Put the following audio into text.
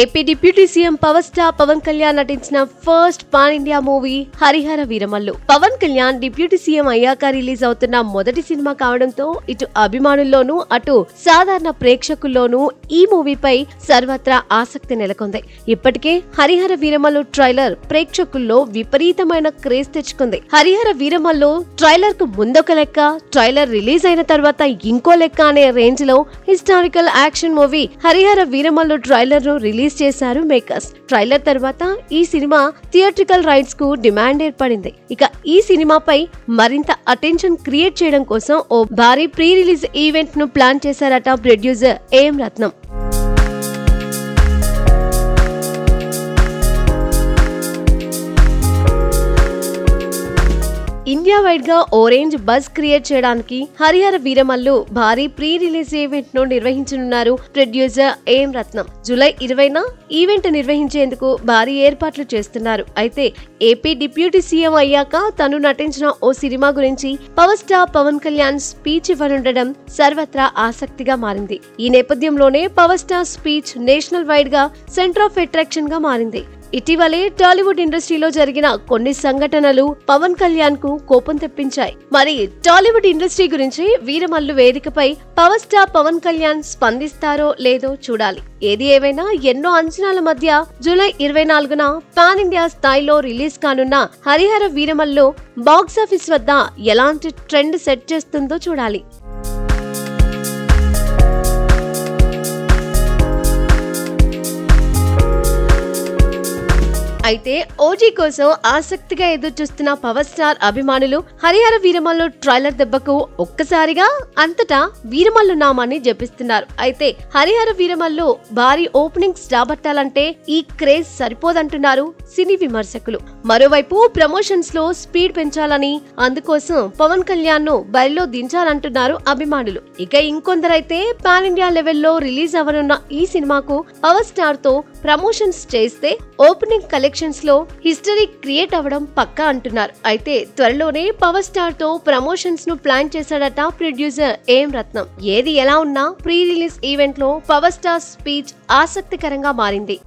AP deputy CM power star Pawan Kalyan నటించిన first pan India movie Harihara Veeramallu. Pawan Kalyan deputy CM అయ్యాక release అవుతున్న మొదటి సినిమా కావడంతో ఇటు అభిమానుల్లోనూ అటు సాధారణ ప్రేక్షకుల్లోనూ ఈ మూవీపై సర్వత్రా ఆసక్తి నెలకొంది. ఇప్పటికే హరిహర వీరమల్లు ట్రైలర్ ప్రేక్షకుల్లో విపరీతమైన క్రేజ్ తెచ్చుకుంది. హరిహర వీరమల్లు ట్రైలర్ కు ముందొక లెక్క, ట్రైలర్ రిలీజ్ అయిన తర్వాత ఇంకో లెక్క అనే రేంజ్ లో historical action movie Harihara Veeramallu trailer ను రిలీజ్ చేశారు మేకర్స్. ట్రైలర్ తర్వాత ఈ సినిమా థియేట్రికల్ రైట్స్ కు డిమాండ్ ఏర్పడింది. ఇక ఈ సినిమాపై మరింత అటెన్షన్ క్రియేట్ చేయడం కోసం ఓ భారీ ప్రీ రిలీజ్ ఈవెంట్ ను ప్లాన్ చేశారట producer AM Ratnam. India wide గా ఓరేంజ్ బజ్ క్రియేట్ చేయడానికి హరిహర వీరమల్లు భారీ ప్రీ రిలీజ్ ఈవెంట్ ను నిర్వహించనున్నారు ప్రొడ్యూసర్ ఏఎం రత్నం. జూలై 20న ఈవెంట్ నిర్వహించేందుకు భారీ ఏర్పాట్లు చేస్తున్నారు. అయితే ఏపీ డిప్యూటీ సీఎం అయ్యాక తను నటించిన ఓ సినిమా గురించి power star Pawan Kalyan speech ఇవ్వనుండడం సర్వత్రా ఆసక్తిగా మారింది. ఈ నేపథ్యంలోనే power star speech national wide గా సెంటర్ ఆఫ్ అట్రాక్షన్ గా మారింది. ఇటీవలే టాలీవుడ్ ఇండస్ట్రీలో జరిగిన కొన్ని సంఘటనలు పవన్ కళ్యాణ్ కు కోపం తెప్పించాయి. మరి టాలీవుడ్ ఇండస్ట్రీ గురించి వీరమల్లు వేదికపై పవర్ స్టార్ పవన్ కళ్యాణ్ స్పందిస్తారో లేదో చూడాలి. ఏది ఏమైనా ఎన్నో అంచనాల మధ్య జూలై 24న పాన్ ఇండియా స్థాయిలో రిలీజ్ కానున్న హరిహర వీరమల్లు బాక్సాఫీస్ వద్ద ఎలాంటి ట్రెండ్ సెట్ చేస్తుందో చూడాలి. అయితే ఓజీ కోసం ఆసక్తిగా ఎదురుచూస్తున్న పవర్ స్టార్ అభిమానులు హరిహర వీరమల్లు ట్రైలర్ దెబ్బకు ఒక్కసారిగా అంతటా వీరమల్లు నామాన్ని జపిస్తున్నారు. అయితే హరిహర వీరమల్లు భారీ ఓపెనింగ్స్ రాబట్టాలంటే ఈ క్రేజ్ సరిపోదంటున్నారు సినీ విమర్శకులు. మరోవైపు ప్రమోషన్స్ లో స్పీడ్ పెంచాలని, అందుకోసం పవన్ కళ్యాణ్ ను బరిలో దించాలంటున్నారు అభిమానులు. ఇక ఇంకొందరైతే పాన్ ఇండియా లెవెల్లో రిలీజ్ అవ్వనున్న ఈ సినిమాకు పవర్ స్టార్ తో ప్రమోషన్స్ చేస్తే ఓపెనింగ్ కలెక్షన్స్ లో హిస్టరీ క్రియేట్ అవ్వడం పక్కా అంటున్నారు. అయితే త్వరలోనే పవర్ స్టార్ తో ప్రమోషన్స్ ను ప్లాన్ చేశాడట ప్రొడ్యూసర్ ఏఎం రత్నం. ఏది ఎలా ఉన్నా ప్రీ రిలీజ్ ఈవెంట్ లో పవర్ స్టార్ స్పీచ్ ఆసక్తికరంగా మారింది.